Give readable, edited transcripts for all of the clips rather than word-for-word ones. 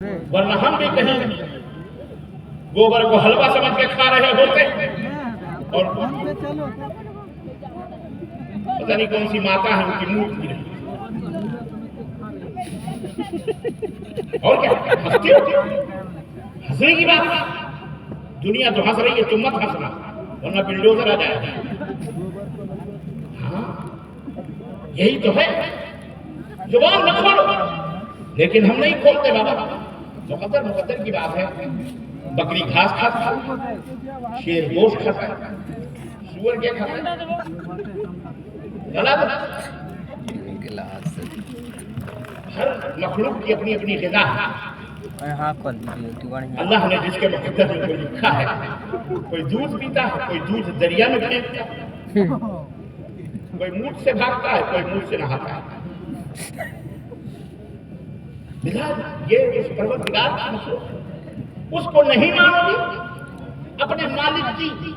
ورنہ ہم بھی کہیں گوبر کو حلوہ سمجھ کے کھا رہے ہوتے اور پتہ نہیں کون سی ماتا ہے ان کی منہ کی رہی اور کیا ہنستی ہوتی ہنسنے کی بات دنیا تو ہنس رہی ہے تم مت ہنسنا ورنہ بلڈوزر آ جائے گا ہاں یہی تو ہے زبان نہ کھولو لیکن ہم نہیں کھولتے بابا مقدر کی بات ہے بکری گھاس کھاتا ہے شیر گوشت کھاتا ہے سور کیا کھاتا ہے غلط ہر مخلوق کی اپنی اپنی غذا ہے اللہ نے جس کے مقدر میں کوئی لکھا ہے کوئی دودھ پیتا ہے کوئی دودھ دریا میں پھینکتا ہے کوئی منہ سے بھاگتا ہے کوئی منہ سے نہاتا ہے یہ اس پروردگار کی مخلوق اس کو نہیں مانو گے اپنے مالک کی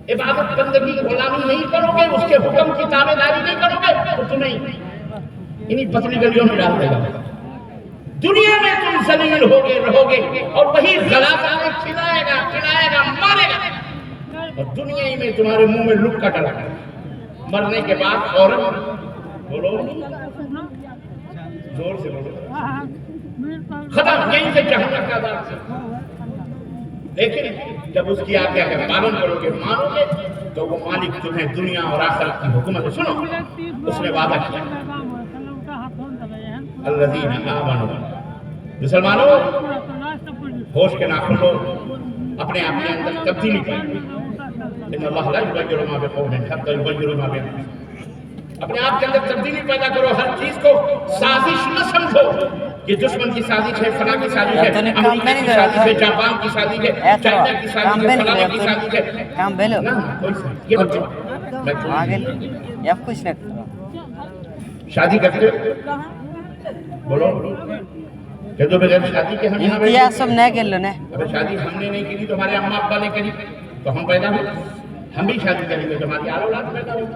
عبادت بندگی غلامی نہیں کرو گے اس کے حکم کی تابع داری نہیں کرو گے تو تمہیں انہی پتلی گلیوں میں ڈال دے گا دنیا میں تم ذلیل ہوگے رہو گے اور وہی غلاظہ کھلائے گا مارے گا اور دنیا ہی میں تمہارے منہ میں لک کا ڈلا مرنے کے بعد عورت بولو زور سے بولو ختم یہیں سے جہنم کا عذاب سے لیکن جب اس کی آگیا کا پالن کرو گے مانو گے تو وہ مالک تمہیں دنیا اور آخرت کی حکومت سنو اس نے وعدہ کیا الذین آمنوا مسلمانوں ہوش کے ناخن لو اپنے آپ کے اندر تبدیلی کریں ان اللہ لا یغیر ما بقوم حتی یغیروا ما بانفسہم اپنے آپ کے اندر تبدیلی پیدا کرو ہر چیز کو سازش نہ سمجھو یہ دشمن کی سازش ہے فلاں کی سازش ہے امریکہ کی سازش ہے جاپان کی سازش ہے چائنا کی سازش ہے فلاں کی سازش ہے یہ بچوں یا کچھ نہ شادی کرتے ہو بولو کہ تو بغیر شادی کے ہم یہاں یہ سب نہ کر لو نا ابھی شادی ہم نے نہیں کی تو ہمارے اماں ابا نے کری تو ہم پیدا ہوئے ہم بھی شادی کریں گے تو ہماری اولاد پیدا ہوئی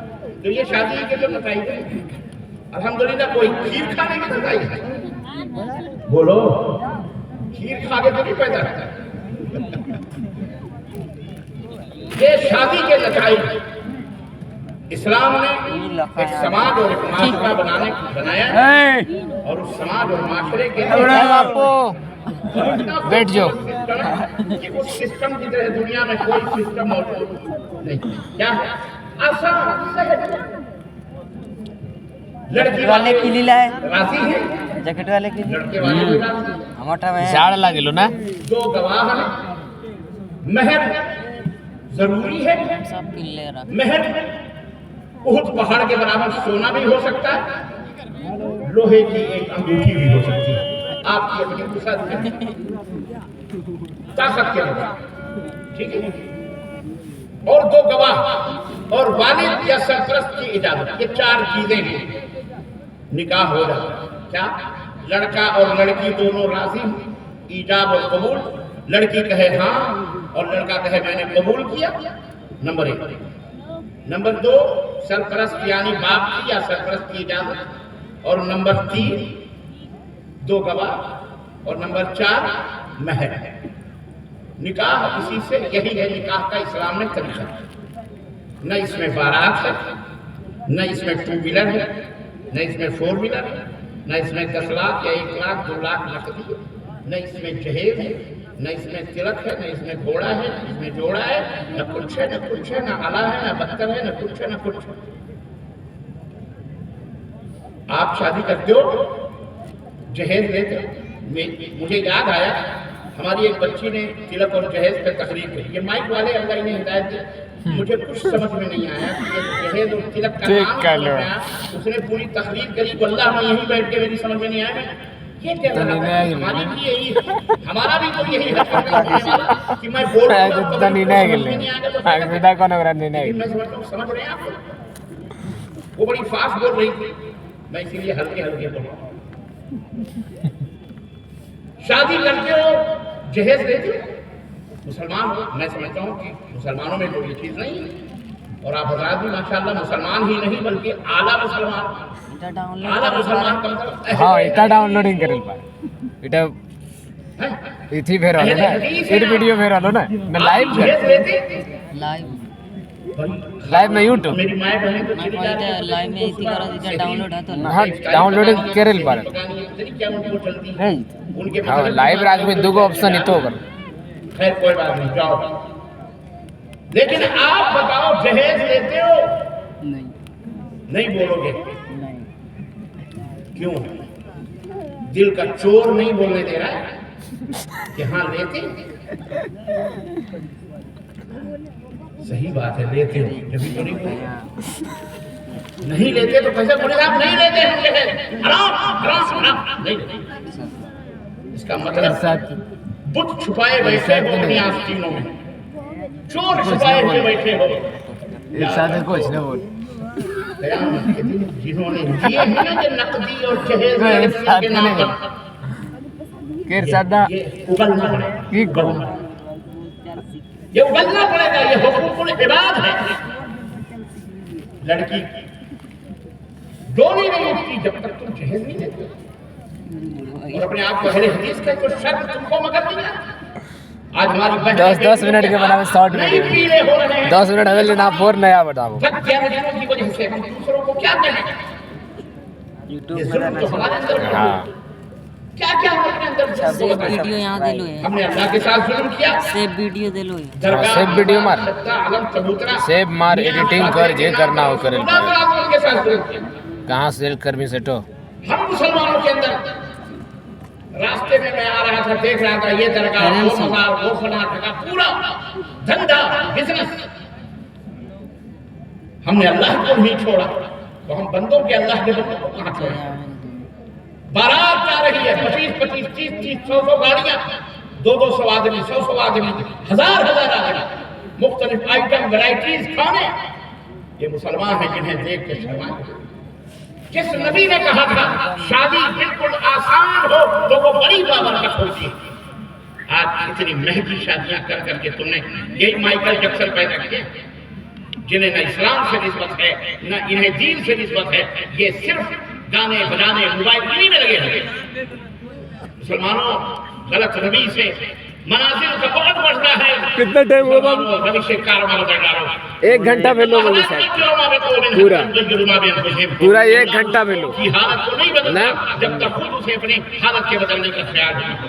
تو یہ شادی کے جو نتائج ہیں الحمدللہ کوئی کھیر کھانے کے نتائج ہیں بولو کھیر کھا کے تو نہیں پیدا ہوتا یہ شادی کے نتائج اسلام نے ایک سماج اور ایک معاشرہ بنایا اور اس سماج اور معاشرے کے بیٹھ جاؤ اس سسٹم کی طرح دنیا میں کوئی سسٹم موجود نہیں کیا ہے آسان لڑکی والے کی لیلا ہے راضی ہے جیکٹ والے کی لڑکے والے بھی راضی ہمٹا میں جاڑ لگلو نا دو گواہ ہیں مہر ضروری ہے سب کی لے رہا مہر احد پہاڑ کے برابر سونا بھی ہو سکتا ہے لوہے کی ایک انگوٹھی بھی ہو سکتی ہے آپ کی اپنی طاقت کے بعد ٹھیک ہے اور دو گواہ اور والد یا سرپرست کی اجازت یہ چار چیزیں ہیں نکاح ہو جاتا ہے کیا لڑکا اور لڑکی دونوں راضی ایجاب اور قبول لڑکی کہے ہاں اور لڑکا کہے میں نے قبول کیا نمبر 1 نمبر 2 سرپرست یعنی باپ کی یا سرپرست کی اجازت اور نمبر 3 دو گواہ اور نمبر 4 مہر نکاح اسی سے یہی ہے نکاح کا اسلام میں طریقہ نہ اس میں بارات ہے نہ اس میں 2 ویلر ہے نہ اس میں 4 ویلر ہے نہ اس میں 10 لاکھ یا 1 لاکھ 2 لاکھ نقدی ہے نہ اس میں جہیز ہے نہ اس میں تلک ہے نہ اس میں گھوڑا ہے نہ اس میں جوڑا ہے نہ کچھ ہے نہ کچھ ہے نہ آلہ ہے نہ بستر ہے نہ کچھ ہے نہ کچھ ہے آپ شادی کرتے ہو جہیز لیتے ہو مجھے یاد آیا ہماری ایک بچی نے تلک اور جہیز پہ تقریر کی یہ مائک والے اللہ نے ہدایت دی مجھے کچھ سمجھ میں نہیں آیا کہ یہ جہیز اور تلک کا نام سمجھ میں آیا اس نے پوری تقریر کری واللہ میں یہیں بیٹھ کے میری سمجھ میں نہیں آیا یہ کیا ہماری بھی یہی ہمارا بھی تو یہی ہے کہ میں بول رہا ہوں میں سمجھتا ہوں سمجھ رہے ہیں آپ وہ بڑی فاسٹ بول رہی تھی میں اسی لیے ہلکے ہلکے بول رہا ہوں شادی کرتے ہو جہیز دیتے ہو مسلمان ہو میں سمجھتا ہوں کہ مسلمانوں میں تو یہ چیز نہیں ہے اور آپ حضرات بھی ماشاءاللہ مسلمان ہی نہیں بلکہ اعلیٰ مسلمان اعلیٰ مسلمان کا مطلب ہاں এটা ডাউনলোডিং করে পারে এটা ইথি বের হলো না এর ভিডিও বের হলো না না লাইভ جہیز لیتے লাইভ লাইভ না ইউটিউব میری مائیں بہنیں تو چلی এটা جاتی লাইভ মে ইতি করা যেটা ডাউনলোড হতো না হ্যাঁ ডাউনলোডিং করে পারে کیا ان کو چلتی ہے এই ان کے হ্যাঁ লাইভ রাখবে দুটো অপশন ইতো করে خیر کوئی بات نہیں جاؤ لیکن آپ بتاؤ جہیز لیتے ہو نہیں نہیں بولو گے نہیں کیوں دل کا چور نہیں بولنے دے رہا ہے کہ ہاں لیتے صحیح بات ہے لیتے ہو جبھی تو نہیں بولے نہیں لیتے تو کیسے بولے آپ نہیں لیتے ہم جہیز حرام حرام حرام نہیں لیتے اس کا مطلب بت چھپائے بیٹھے ہو اپنی آستینوں میں چور چھپائے ہوئے بیٹھے ہو ارشاد کچھ نہ بول قیامت کے دن جنہوں نے یہ ہے نا کہ نقدی اور جہیز کے نام پر کہ ارشاد یہ اگلنا پڑے گا کی گو یہ اگلنا پڑے گا یہ حقوق العباد ہے لڑکی ڈولی نہیں اٹھتی جب تک تم جہیز نہیں لیتے اور اپنے آپ کو اہل حدیث کا کوئی شرط تم کو مگر نہیں ہے آج ہماری بہن 10 منٹ کے بنا میں 60 نہیں منٹ پیلے ہو رہے ہیں 10 منٹ ہمیں لینا فور نیا بتاؤ بدجہلوں کی وجہ سے ہم دوسروں کو کیا کہیں یوٹیوب یہ میں ظلم تو ہمارے اندر ہاں کیا کیا ہم اپنے اندر سیو ویڈیو یہاں دے لو ہم نے اللہ کے ساتھ ظلم کیا سیو ویڈیو دے لو درگاہ سیب ویڈیو مار علم چبوترا سیب مار ایڈیٹنگ کر جے کرنا ہو کرے خدا پر آپ کے ساتھ ظلم کیا کہاں سیل کر بھی سٹو ہم مسلمانوں کے اندر راستے میں میں آ رہا تھا دیکھ رہا تھا یہ درگاہ وہ مزار وہ فلاں جگہ پورا دھندا بزنس ہم نے اللہ کو نہیں چھوڑا تو ہم بندوں کے اللہ کے بندوں کو کہاں چھوڑا بارات جا رہی ہے 25 30 100 گاڑیاں 200 آدمی 100 آدمی ہزار آدمی مختلف آئٹم ورائٹیز کھانے یہ مسلمان ہیں جنہیں دیکھ کے شرمائیں جس نبی نے کہا تھا شادی بالکل آسان ہو تو وہ بڑی بابرکت ہوتی ہے آج اتنی مہنگی شادیاں کر کر کے تم نے یہی مائیکل جیکسن پیدا کیے جنہیں نہ اسلام سے نسبت ہے نہ انہیں دین سے نسبت ہے یہ صرف گانے بجانے موبائل انہی میں لگے ہوئے مسلمانوں غلط روی سے منازل کا بہت بڑھتا ہے کتنا ٹائم ہوا بابو روی سے کارواں بدل ڈالو 1 گھنٹہ پہلو بولو صاحب پورا 1 گھنٹہ پہلو کی حالت کو نہیں بدلنا جب تک خود اسے اپنی حالت کے بدلنے کا خیال نہیں کرو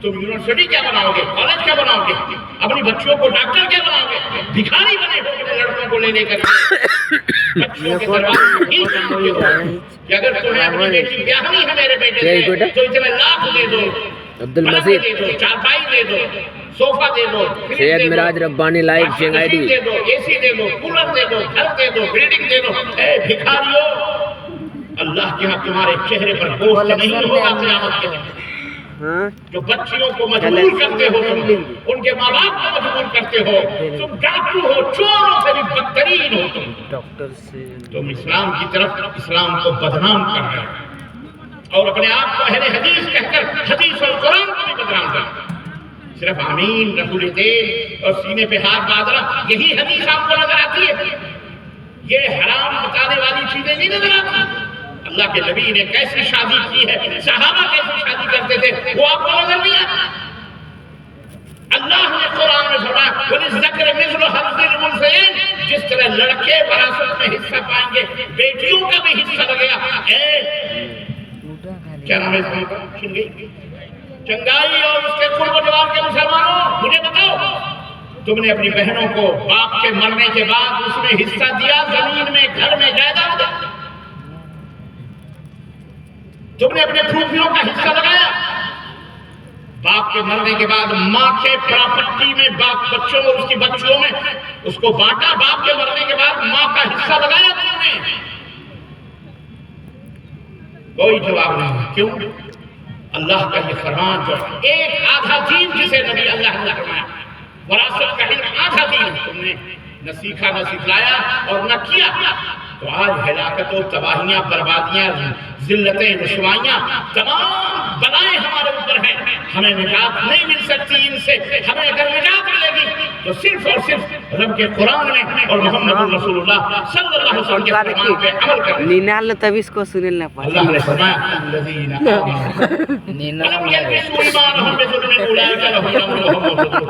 تم یونیورسٹی کیا بناؤ گے کالج کیا بناؤ گے اپنی بچیوں کو ڈاکٹر کیا بناؤ گے بھکاری بنے ہو اپنے لڑکوں کو لے کر بچیوں کے دروازے کہ اگر تمہیں اپنی بیٹی بیاہ نہیں ہے میرے بیٹے سے تو اتنے لاکھ دے دو عبد المجید دے دو چارپائی دے دو صوفہ دے دو سید مراج ربانی لائیو چینگ آئی ڈی دے دو اے سی دے دو کولر دے دو گھر دے دو بلڈنگ دے دو اے بھکاریوں اللہ کے ہاں تمہارے چہرے پر گوشت نہیں ہوگا قیامت کے دن جو بچیوں کو مجبور کرتے ہو تم ان کے ماں باپ کو مجبور کرتے ہو تم ڈاکو ہو چوروں سے بھی بدترین ہو تم اسلام کی طرف اسلام کو بدنام کر رہے ہو اور اپنے آپ کو اہل حدیث کہہ کر حدیث اور قرآن کو بھی بدنام کر صرف آمین رسول دین اور سینے پہ ہاتھ باندھنا یہی حدیث آپ کو نظر آتی ہے یہ حرام بتانے والی چیزیں نہیں نظر آتی اللہ کے نبی نے کیسی شادی کی ہے صحابہ کیسی شادی کرتے تھے وہ آپ کو نظر نہیں آتا اللہ نے قرآن میں فرمایا وَلِلذَّكَرِ مِثْلُ حَظِّ الْأُنثَيَيْنِ جس طرح لڑکے وراثت میں حصہ پائیں گے بیٹیوں کا بھی حصہ لگے گا کیا نام ہے اس کا چنگائی اور اس کے قرب و جوار کے مسلمانوں مجھے بتاؤ تم نے اپنی بہنوں کو باپ کے مرنے کے بعد اس میں حصہ دیا زمین میں گھر میں جائیداد تم نے اپنے پھوپھیوں کا حصہ لگایا باپ کے مرنے کے بعد ماں کے پراپرٹی میں باپ بچوں اور اس کی بچیوں میں اس کو بانٹا باپ کے مرنے کے بعد ماں کا حصہ لگایا تم نے کوئی جواب نہیں کیوں اللہ کا یہ فرمان جو ایک آدھا دین جسے نبی اللہ نے فرمایا وراثت کا علم آدھا دین تم نے نہ سیکھا نہ سکھلایا اور نہ کیا تو آج ہلاکت و تباہیاں بربادیاں ذلتیں رسوائیاں تمام بلائیں ہمارے اوپر ہیں ہمیں نجات نہیں مل سکتی ان سے ہمیں اگر نجات ملے گی تو صرف اور صرف رب کے قرآن میں اور محمد رسول اللہ صلی اللہ علیہ وسلم کے فرمان پہ عمل کریں. Ninalo tabis ko sunil na pa. اللہ نے فرمایا الذین آمنوا ولم یلبسوا ایمانہم بظلم اولئک لہم الامن وہم مہتدون.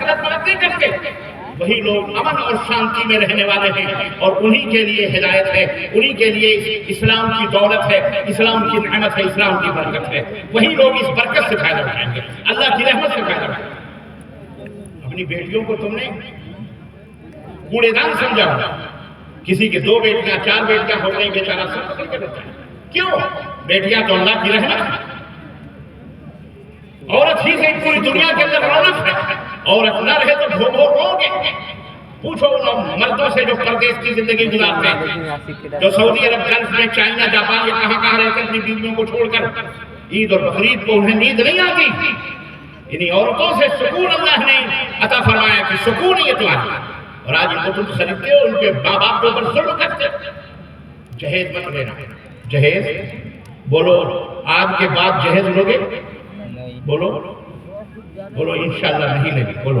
غلط مدد نہیں کرتے. وہی لوگ امن اور شانتی میں رہنے والے ہیں اور انہی کے لیے ہدایت ہے, انہی کے لیے اسلام کی دولت ہے, اسلام کی نعمت ہے, اسلام کی برکت ہے. وہی لوگ اس برکت سے فائدہ اٹھائیں گے, اللہ کی رحمت سے فائدہ اٹھائیں گے. اپنی بیٹیوں کو تم نے کوڑے دان سمجھا ہوگا. کسی کے 2 بیٹیاں 4 بیٹیاں ہو گئی, بیچارہ سب پکڑ کے رہتا ہے. کیوں؟ بیٹیاں تو اللہ کی رحمت ہے. عورت ہی سے پوری دنیا کے اندر رونق ہے. عورت نہ رہے تو بھو بھو رو گے. پوچھو ان مردوں سے جو پردیس کی زندگی گزارتے ہیں, جو سعودی عرب, گلف میں, چائنا, جاپان, یا کہاں رہتے اپنی بیویوں کو چھوڑ کر. عید اور بقرعید کو انہیں نیند نہیں آتی. انہیں عورتوں سے سکون اللہ نے عطا فرمایا کہ سکون ہی ہے تمہارا. اور آج ان کو تم خریدتے ہو, ان کے ماں باپ کے اوپر ظلم کرتے ہو. جہیز مت لینا. جہیز بولو آج کے بعد جہیز لوگے؟ بولو بولو انشاءاللہ نہیں لگے. بولو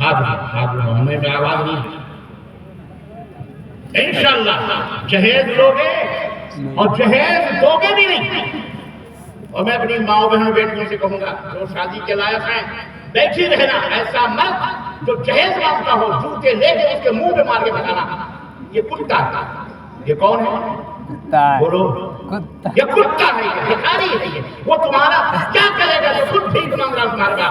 ہاتھ ہمیں میں آواز نہیں. انشاءاللہ جہیز لوگے اور جہیز دوگے بھی نہیں. اور میں اپنی ماں بہنوں بیٹیوں سے کہوں گا جو شادی کے لائق ہیں بیٹھی رہنا. ایسا مرد جو جہیز مانگتا ہو جوتے لے کے اس کے منہ پہ مار کے بتانا یہ کتا ہے. یہ کون ہے؟ بولو یہ کتا ہے, یہ بھکاری ہے. وہ تمہارا کیا کرے گا جو خود ٹھیک مانگ رہا تمہارے پاس.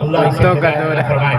اللہ اسے ہدایت فرمائے.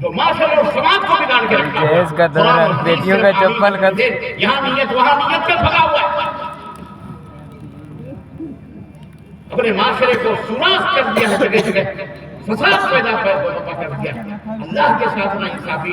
جو معاشرے اور سماج کو بگاڑ کے رکھا ہوا ہے. جہیز کا دور ہے, قرآن اور حدیث بیٹیوں سے کا تعلق چپل کا دے, یہاں نیت وہاں نیت کا بھگا ہوا ہے. اپنے معاشرے کو سوراخ کر دیا ہے, جگہ جگہ فساد پیدا کر دیا. اللہ کے ساتھ نہ انصافی,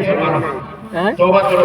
مسلمانوں توبہ کرو.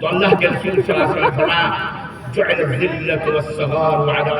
تو اللہ کے رسول صلی اللہ علیہ وسلم فرمایا جعل الذلة والصغار على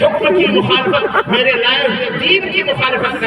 حکم کی مخالفت, میرے لائے ہوئے دین کی مخالفت کرتے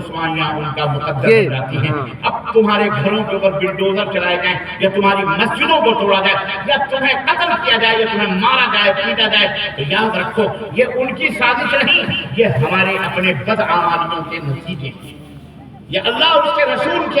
عثمانیہ ان کا مقدر بن جاتی ہیں. اب تمہارے گھروں کے اوپر بلڈوزر چلائے جائیں, یا تمہاری مسجدوں کو توڑا جائے, یا تمہیں قتل کیا جائے, یا تمہیں مارا جائے, پیٹا جائے, تو یاد رکھو یہ ان کی سازش نہیں, یہ ہمارے اپنے بدعمالیوں کے نتیجے ہیں. یہ اللہ اور اس کے رسول کے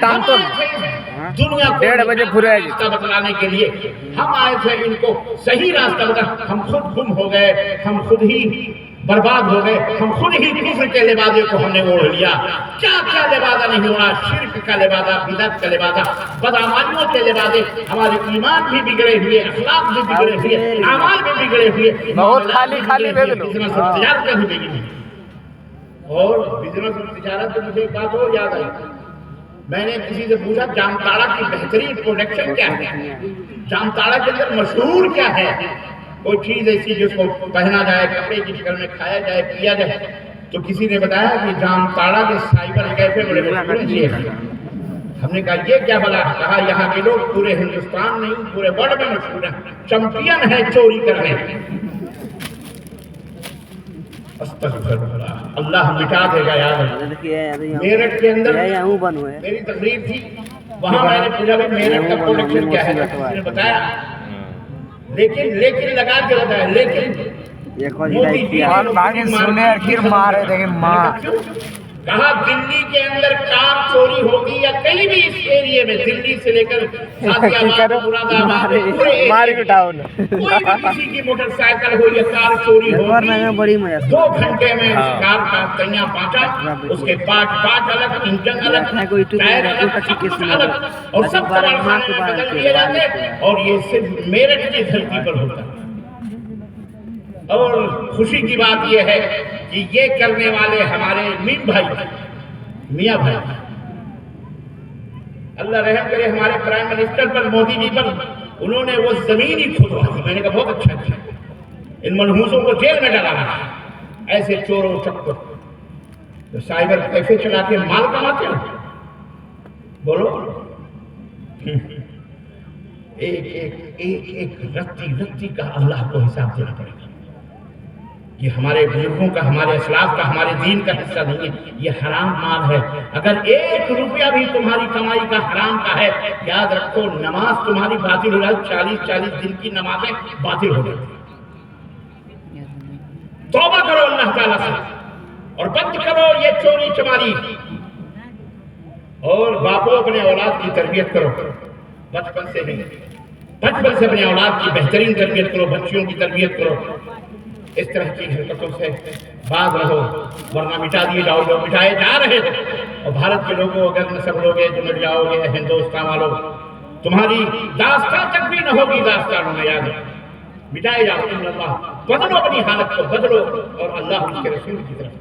تام تو دنیا کو 1:30 بجے پورے آئے راستہ بتلانے کے لیے ہم آئے تھے. ان کو صحیح راستہ بتا. ہم خود گم ہو گئے, ہم خود ہی برباد ہو گئے, ہم خود ہی کفر کے لبادے کو ہم نے اوڑھ لیا. کیا کیا لبادہ نہیں ہونا, شرک کا لبادہ, بدعت کا لبادہ, بدعمالیوں کے لبادے. ہمارے ایمان بھی بگڑے ہوئے, اخلاق بھی بگڑے ہوئے, اعمال بھی بگڑے ہوئے, بہت خالی بزنس اور تجارت بھی بگڑی ہوئی. اور بزنس اور تجارت میں مجھے ایک بات اور یاد آئی. میں نے کسی سے پوچھا جامتاڑا کی بہترین پروڈکشن کیا ہے, جامتاڑا کے اندر مشہور کیا ہے, کوئی چیز ایسی جس کو پہنا جائے, کپڑے کی شکل میں کھایا جائے, پیا جائے. تو کسی نے بتایا کہ جامتاڑا کے سائبر کیفے بڑے مشہور ہیں. ہم نے کہا یہ کیا بلا, کہا یہاں کے لوگ پورے ہندوستان نہیں پورے ورلڈ میں مشہور ہیں, چمپئن ہے چوری کرنے. اللہ مٹا دے گا. یاد میرٹھ کے اندر میری تقریر تھی, وہاں میں نے پوچھا میرٹھ کا پروڈکشن کیا ہے, کسی نے بتایا, لیکن لگا کے بتایا, لیکن سنے آخر مارے دیکھیں ماں کہا دلی کے اندر کار چوری ہوگی یا کہیں بھی اس ایریے میں, دلی سے لے کر ماری بٹاؤ کوئی بھی کسی کی موٹر سائیکل ہو یا کار چوری ہو, 2 گھنٹے میں اس کار کا تیاں پاٹا, اس کے پارٹ الگ, انجن الگ, ٹائر الگ, سب کچھ الگ, اور سب کارخانے میں بدل دیے جاتے. اور یہ صرف میرٹھ کی دھرتی پر ہوتا ہے. اور خوشی کی بات یہ ہے کہ یہ کرنے والے ہمارے مین بھائی, میاں بھائی, اللہ رحم کرے ہمارے پرائم منسٹر پر, مودی جی پر. انہوں نے وہ زمین ہی کھدوا دی. میں نے کہا بہت اچھا کیا, ان منحوسوں کو جیل میں ڈالا. ایسے چوروں چکر سائبر کیفے چلا کے مال کماتے ہیں. بولو ایک ایک ایک ایک رتی رتی کا اللہ کو حساب دینا پڑے گا. یہ ہمارے بزرگوں کا، ہمارے اسلاف کا، ہمارے دین کا حصہ نہیں ہے، یہ حرام مال ہے. اگر 1 روپیہ بھی تمہاری کمائی کا حرام کا ہے، یاد رکھو نماز تمہاری باطل ہو جائے. 40 دن کی نمازیں باطل ہو جائیں. توبہ کرو اللہ تعالیٰ سے اور بند کرو یہ چوری چماری. اور باپو اپنے اولاد کی تربیت کرو بچپن سے نہیں، بچپن سے اپنے اولاد کی بہترین تربیت کرو، بچیوں کی تربیت کرو. اس طرح کی حرکتوں سے باز رہو ورنہ مٹا دیے جاؤ جو مٹائے جا رہے ہو. اور بھارت کے لوگوں اگر نہ سب لوگے تو مٹ جاؤ گے. ہندوستان والوں تمہاری داستان تک بھی نہ ہوگی داستانوں میں. یاد رکھو مٹائے جاؤ. اللہ بدلو اپنی حالت کو بدلو اور اللہ اس کے رسول کی طرف،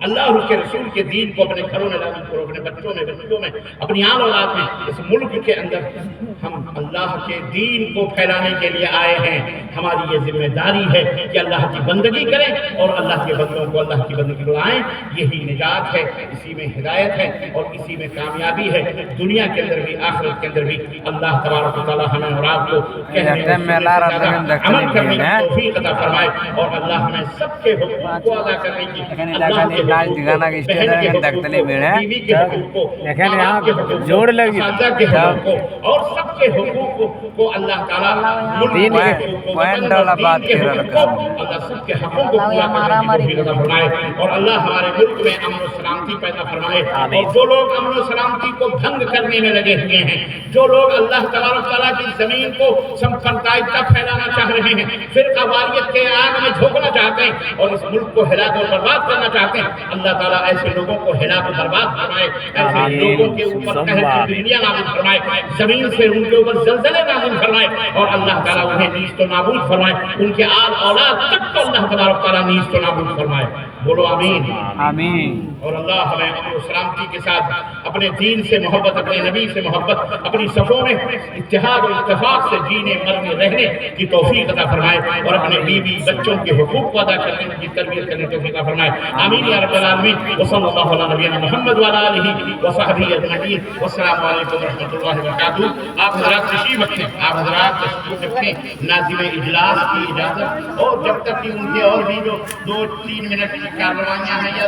اللہ اور اس کے رسول کے دین کو اپنے گھروں میں لاگو کرو، اپنے بچوں میں، بچوں میں، اپنی آل اولاد میں. اس ملک کے اندر ہم اللہ کے دین کو پھیلانے کے لیے آئے ہیں. ہماری یہ ذمہ داری ہے کہ اللہ کی بندگی کریں اور اللہ کے بندوں کو اللہ کی بندگی لائیں. یہی نجات ہے، اسی میں ہدایت ہے اور اسی میں کامیابی ہے دنیا کے اندر بھی آخرت کے اندر بھی. اللہ تبارک و تعالی ہمیں اور آپ کو کہنے عمل کرنے کی توفیق عطا فرمائے اور اللہ ہمیں سب کے حقوق کو ادا کرنے کی، اللہ کے جوڑ لگی اور سب کے حقوق کو اللہ تعالیٰ اللہ سب کے حقوق کو پورا کرنے کی توفیق عطا فرمائے اور اللہ ہمارے ملک میں امن و سلامتی پیدا فرمائے. اور جو لوگ امن و سلامتی کو بھنگ کرنے میں لگے ہوئے ہیں، جو لوگ اللہ تبارک تعالیٰ کی زمین کو سمپردائیتا پھیلانا چاہ رہے ہیں، فرقہ واریت کے آگ میں جھونکنا چاہتے ہیں اور اس ملک کو ہلاک و برباد کرنا چاہتے ہیں، اللہ تعالیٰ ایسے لوگوں کو ہلاک و برباد فرمائے. ایسے لوگوں کے اوپر قہر کی بجلیاں نازل فرمائے، زمین سے ان کے اوپر زلزلے نازل فرمائے اور اللہ تعالیٰ انہیں نیست و نابود فرمائے. ان کے آل اولاد تک کو اللہ تبارک تعالیٰ نیست و نابود فرمائے. بولو آمین آمین. اور اللہ ہمیں امن و سلامتی کے ساتھ اپنے دین سے محبت، اپنے نبی سے محبت، اپنی صفوں میں اتحاد اور اتفاق سے جینے مرنے رہنے کی توفیق عطا فرمائے اور اپنے بیوی بچوں کے حقوق کو ادا کرنے کی تربیت کرنے کی توفیق عطا فرمائے. آمین یا رب العالمین. وصلی اللہ علی نبینا محمد وعلی آلہ وصحبہ اجمعین. والسلام علیکم ورحمۃ اللہ وبرکاتہ. آپ حضرات تشریف رکھیں، آپ حضرات تشریف رکھیں. ناظم اجلاس کی اجازت اور جب تک کہ ان کے اور بھی جو 2-3 منٹ کی کارروائیاں ہیں یا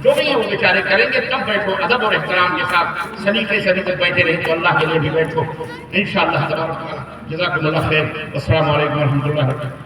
جو بھی ہیں وہ بیچارے کریں گے تب بیٹھو ادب اور احترام کے ساتھ سلیقے سے تک بیٹھے رہیں تو اللہ کے لیے بھی بیٹھو انشاءاللہ. جزاکم اللہ خیر. السلام علیکم ورحمۃ اللہ وبرکاتہ.